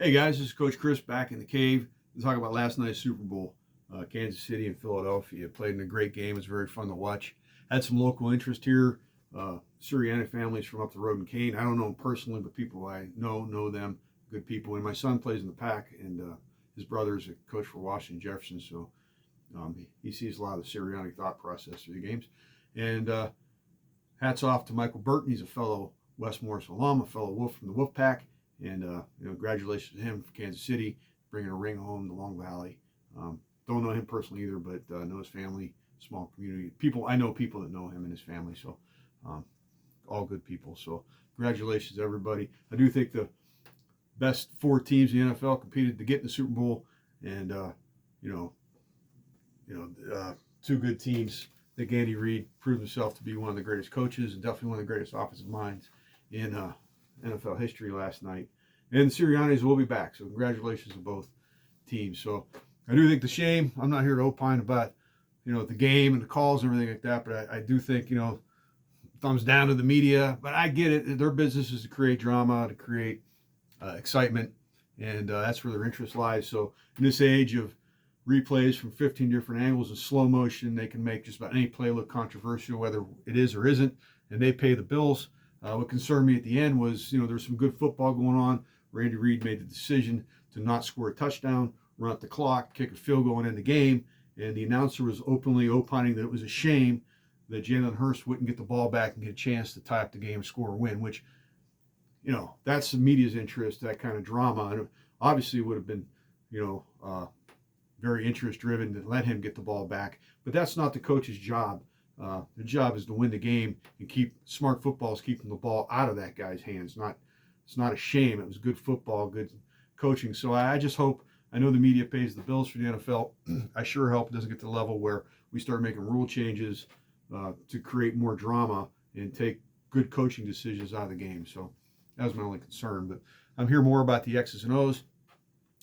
Hey guys, this is Coach Chris back in the cave to talk about last night's Super Bowl. Kansas City and Philadelphia played in a great game. It was very fun to watch. Had some local interest here. Sirianni families from up the road in Kane. I don't know them personally, but people I know them. Good people. And my son plays in the Pack, and his brother is a coach for Washington Jefferson, so he sees a lot of the Sirianni thought process through the games. And hats off to Michael Burton. He's a fellow West Morris alum, a fellow Wolf from the Wolf Pack. And congratulations to him for Kansas City, bringing a ring home to Long Valley. Don't know him personally either, but know his family, small community. I know people that know him and his family, so all good people. So congratulations to everybody. I do think the best four teams in the NFL competed to get in the Super Bowl, and two good teams. I think Andy Reid proved himself to be one of the greatest coaches and definitely one of the greatest offensive minds in NFL history last night. And the Siriannis will be back, so congratulations to both teams. So I do think the shame, I'm not here to opine about, the game and the calls and everything like that, but I do think, thumbs down to the media. But I get it. Their business is to create drama, to create excitement, and that's where their interest lies. So in this age of replays from 15 different angles in slow motion, they can make just about any play look controversial, whether it is or isn't, and they pay the bills. What concerned me at the end was, there's some good football going on. Randy Reid made the decision to not score a touchdown, run out the clock, kick a field goal and end the game, and the announcer was openly opining that it was a shame that Jalen Hurts wouldn't get the ball back and get a chance to tie up the game, score a win, which, that's the media's interest, that kind of drama. And obviously it would have been, very interest-driven to let him get the ball back, but that's not the coach's job. The job is to win the game and keep smart football is keeping the ball out of that guy's hands. It's not a shame. It was good football, good coaching. So I just hope, I know the media pays the bills for the NFL. I sure hope it doesn't get to the level where we start making rule changes to create more drama and take good coaching decisions out of the game. So that was my only concern. But I'm here more about the X's and O's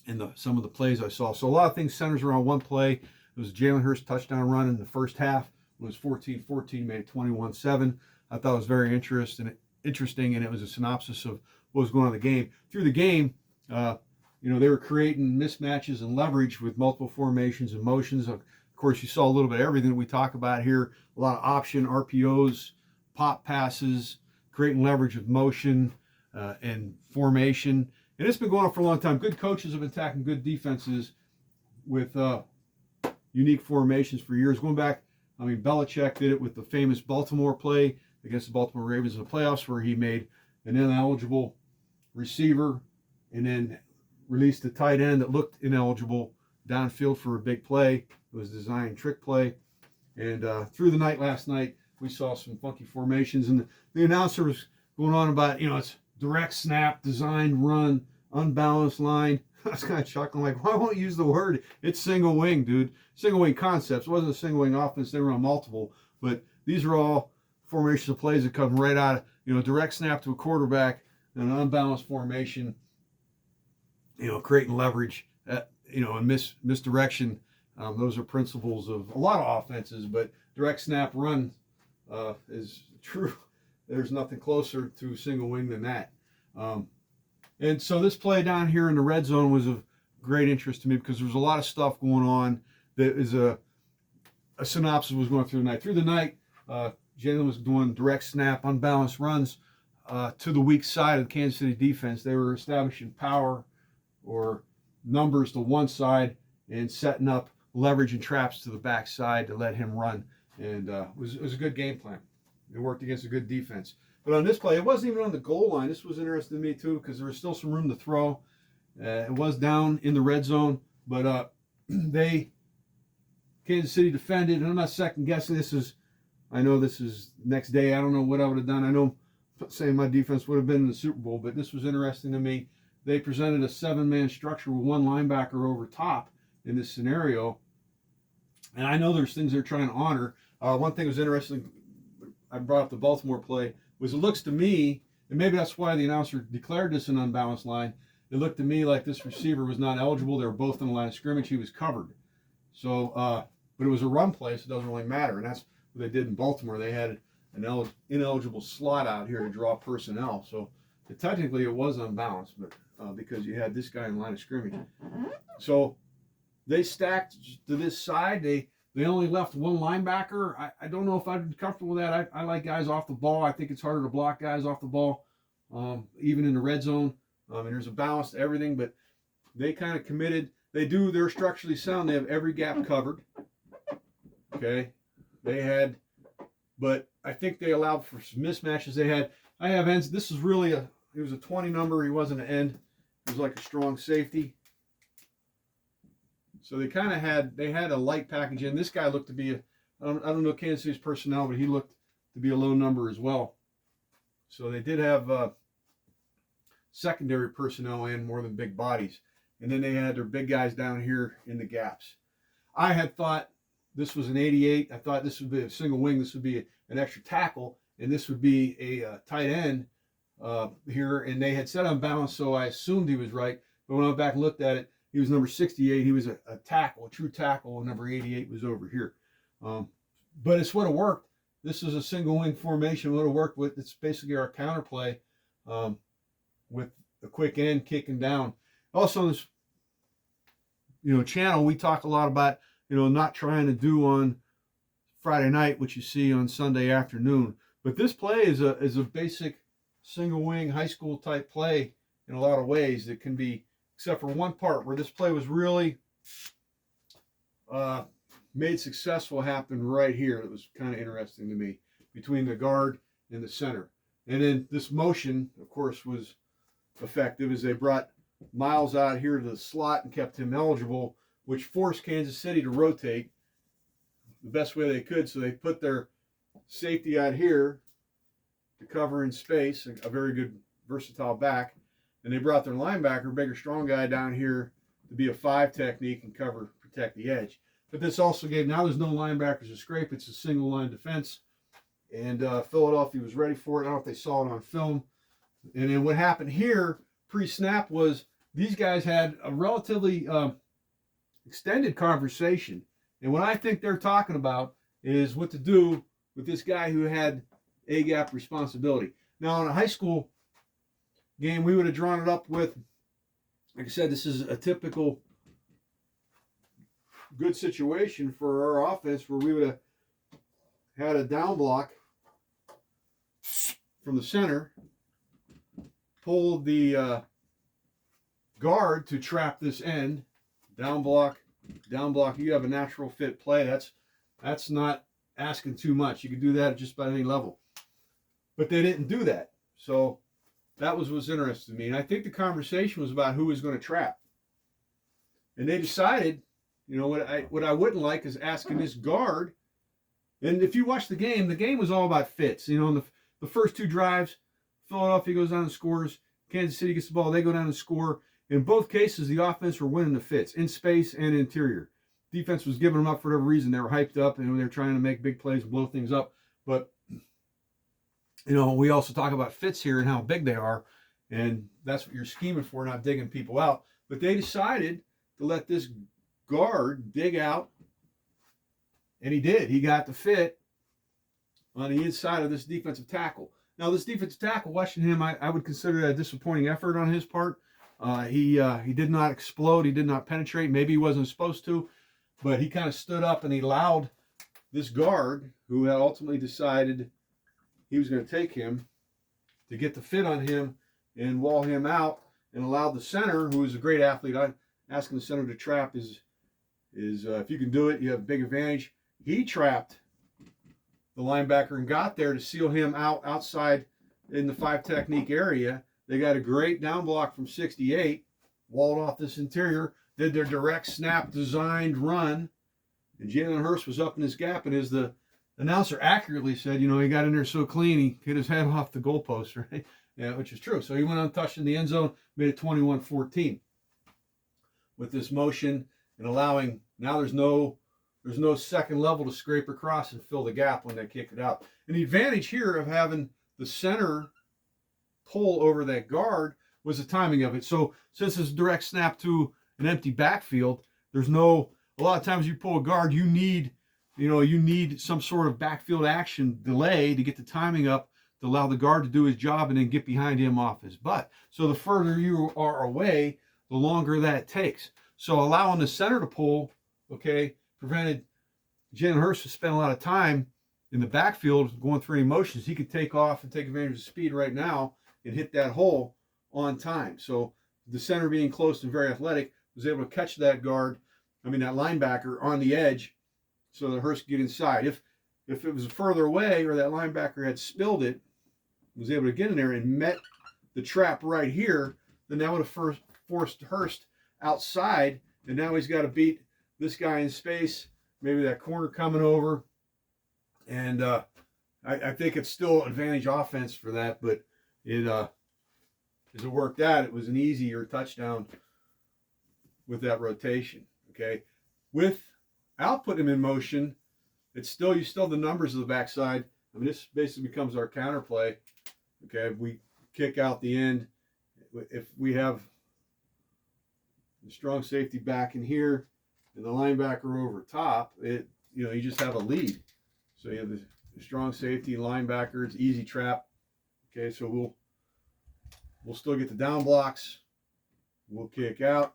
and some of the plays I saw. So a lot of things centers around one play. It was a Jalen Hurts touchdown run in the first half. It was 14-14, made it 21-7. I thought it was very interesting, and it was a synopsis of what was going on in the game. Through the game, they were creating mismatches and leverage with multiple formations and motions. Of course, you saw a little bit of everything that we talk about here. A lot of option, RPOs, pop passes, creating leverage with motion and formation. And it's been going on for a long time. Good coaches have been attacking good defenses with unique formations for years. Going back, Belichick did it with the famous Baltimore play against the Baltimore Ravens in the playoffs, where he made an ineligible receiver and then released a tight end that looked ineligible downfield for a big play. It was a design trick play. And through the night last night, we saw some funky formations. And the announcer was going on about, it's direct snap, designed run, unbalanced line. I was kind of chuckling, like, why won't you use the word? It's single wing, dude. Single wing concepts. It wasn't a single wing offense. They were on multiple. But these are all formations of plays that come right out of, direct snap to a quarterback and an unbalanced formation, creating leverage, and misdirection. Those are principles of a lot of offenses, but direct snap run is true. There's nothing closer to single wing than that. And so this play down here in the red zone was of great interest to me because there was a lot of stuff going on that is a synopsis was going through the night. Through the night, Jalen was doing direct snap, unbalanced runs to the weak side of the Kansas City defense. They were establishing power or numbers to one side and setting up leverage and traps to the back side to let him run. And it was a good game plan. It worked against a good defense. But on this play, it wasn't even on the goal line. This was interesting to me, too, because there was still some room to throw. It was down in the red zone, but Kansas City defended, and I'm not second-guessing. I know this is next day. I don't know what I would have done. I know I'm not saying my defense would have been in the Super Bowl, but this was interesting to me. They presented a 7-man structure with one linebacker over top in this scenario, and I know there's things they're trying to honor. One thing that was interesting, I brought up the Baltimore play, was it looks to me, and maybe that's why the announcer declared this an unbalanced line, it looked to me like this receiver was not eligible. They were both in the line of scrimmage. He was covered. So, but it was a run play, so it doesn't really matter. And that's what they did in Baltimore. They had an ineligible slot out here to draw personnel. So technically it was unbalanced, but because you had this guy in line of scrimmage. So they stacked to this side. They only left one linebacker. I don't know if I'd be comfortable with that. I like guys off the ball. I think it's harder to block guys off the ball, even in the red zone. And there's a balance to everything, but they kind of committed. They're structurally sound. They have every gap covered. Okay. But I think they allowed for some mismatches. I have ends. This is really it was a 20 number. He wasn't an end. He was like a strong safety. So they had a light package in. This guy looked to be I don't know Kansas City's personnel, but he looked to be a low number as well. So they did have secondary personnel in more than big bodies. And then they had their big guys down here in the gaps. I had thought this was an 88. I thought this would be a single wing. This would be an extra tackle. And this would be a tight end here. And they had said unbalanced, so I assumed he was right. But when I went back and looked at it, he was number 68. He was a tackle, a true tackle. And number 88 was over here. But it's would have worked. This is a single wing formation. Would have worked with. It's basically our counterplay with a quick end kicking down. Also, this channel, we talk a lot about not trying to do on Friday night what you see on Sunday afternoon. But this play is a basic single wing high school type play in a lot of ways that can be, except for one part where this play was really made successful, happen right here. It was kind of interesting to me, between the guard and the center. And then this motion, of course, was effective as they brought Miles out here to the slot and kept him eligible, which forced Kansas City to rotate the best way they could. So they put their safety out here to cover in space, a very good versatile back. And they brought their linebacker, bigger, strong guy, down here to be a 5 technique and protect the edge. But this also gave, now there's no linebackers to scrape. It's a single line defense. And Philadelphia was ready for it. I don't know if they saw it on film. And then what happened here pre-snap was these guys had a relatively extended conversation. And what I think they're talking about is what to do with this guy who had A-gap responsibility. Now, in a high school game, we would have drawn it up with, like I said, this is a typical good situation for our offense where we would have had a down block from the center, pulled the guard to trap this end, down block. You have a natural fit play. That's not asking too much. You can do that at just about any level. But they didn't do that. So that was what's interesting to me. And I think the conversation was about who was going to trap. And they decided, what I wouldn't like is asking this guard. And if you watch the game was all about fits. In the first 2 drives, Philadelphia goes down and scores. Kansas City gets the ball. They go down and score. In both cases, the offense were winning the fits in space and interior. Defense was giving them up for whatever reason. They were hyped up and they were trying to make big plays and blow things up. But, we also talk about fits here and how big they are. And that's what you're scheming for, not digging people out. But they decided to let this guard dig out. And he did. He got the fit on the inside of this defensive tackle. Now, this defensive tackle, watching him, I would consider that a disappointing effort on his part. He did not explode. He did not penetrate. Maybe he wasn't supposed to, but he kind of stood up and he allowed this guard, who had ultimately decided he was going to take him, to get the fit on him and wall him out, and allowed the center, who is a great athlete. I'm asking the center to trap is if you can do it, you have a big advantage. He trapped the linebacker and got there to seal him outside in the 5 technique area. They got a great down block from 68, walled off this interior, did their direct snap designed run, and Jalen Hurst was up in his gap, and as the announcer accurately said, he got in there so clean, he hit his head off the goalpost, right? Yeah, which is true. So he went untouched in the end zone, made it 21-14 with this motion and allowing, now there's no second level to scrape across and fill the gap when they kick it out. And the advantage here of having the center pull over that guard was the timing of it. So since it's direct snap to an empty backfield, a lot of times you pull a guard, you need some sort of backfield action delay to get the timing up to allow the guard to do his job and then get behind him off his butt. So the further you are away, the longer that takes. So allowing the center to pull, okay, prevented Jalen Hurst from spending a lot of time in the backfield going through any motions. He could take off and take advantage of speed right now and hit that hole on time. So the center, being close and very athletic, was able to catch that that linebacker on the edge so that Hurst could get inside. If it was further away or that linebacker had spilled it, was able to get in there and met the trap right here, then that would have forced Hurst outside, and now he's got to beat this guy in space, maybe that corner coming over. And I think it's still advantage offense for that, but as it worked out, it was an easier touchdown with that rotation. Okay, without putting him in motion, you still have the numbers of the backside. I mean, this basically becomes our counter play. Okay, we kick out the end. If we have the strong safety back in here and the linebacker over top, you just have a lead. So you have the strong safety linebacker. It's easy trap. Okay, so we'll still get the down blocks. We'll kick out.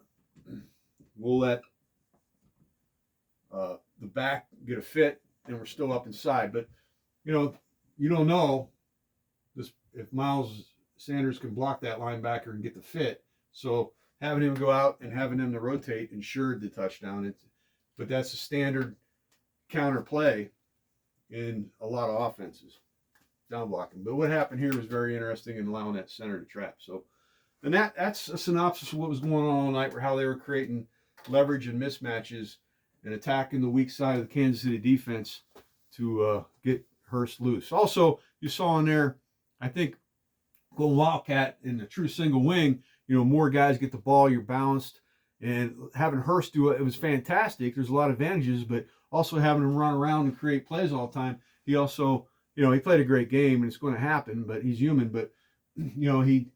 We'll let the back get a fit, and we're still up inside. But you don't know this if Miles Sanders can block that linebacker and get the fit. So having him go out and having him to rotate ensured the touchdown. But that's a standard counter play in a lot of offenses, down blocking. But what happened here was very interesting in allowing that center to trap. So, and that's a synopsis of what was going on all night, or how they were creating leverage and mismatches and attacking the weak side of the Kansas City defense to get Hurst loose. Also, you saw in there, I think, going Wildcat in the true single wing, more guys get the ball, you're balanced. And having Hurst do it, it was fantastic. There's a lot of advantages, but also having him run around and create plays all the time. He also, he played a great game, and it's going to happen, but he's human. But, he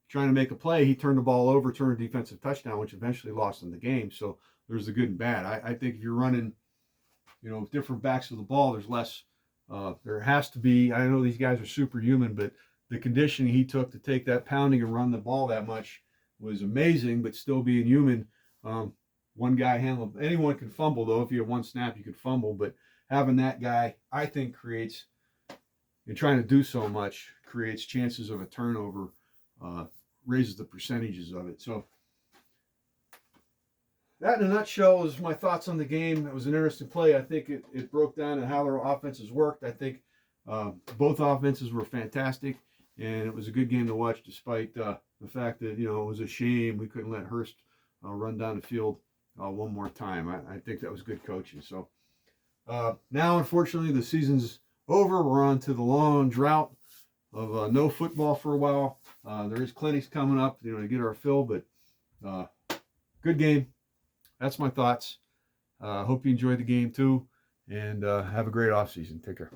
trying to make a play, he turned the ball over, turned a defensive touchdown, which eventually lost him the game. So there's the good and bad. I think if you're running, different backs of the ball, there's less. There has to be, I know these guys are superhuman, but the conditioning he took to take that pounding and run the ball that much was amazing, but still being human. One guy handled, anyone can fumble though. If you have one snap, you could fumble, but having that guy, I think, creates, and trying to do so much, creates chances of a turnover, raises the percentages of it. So that in a nutshell is my thoughts on the game. It was an interesting play. I think it broke down on how their offenses worked. I think both offenses were fantastic, and it was a good game to watch, despite the fact that, it was a shame we couldn't let Hurst run down the field one more time. I think that was good coaching. So now, unfortunately, the season's over. We're on to the long drought of no football for a while. There is clinics coming up, to get our fill, but good game. That's my thoughts. Hope you enjoyed the game too, and have a great off season. Take care.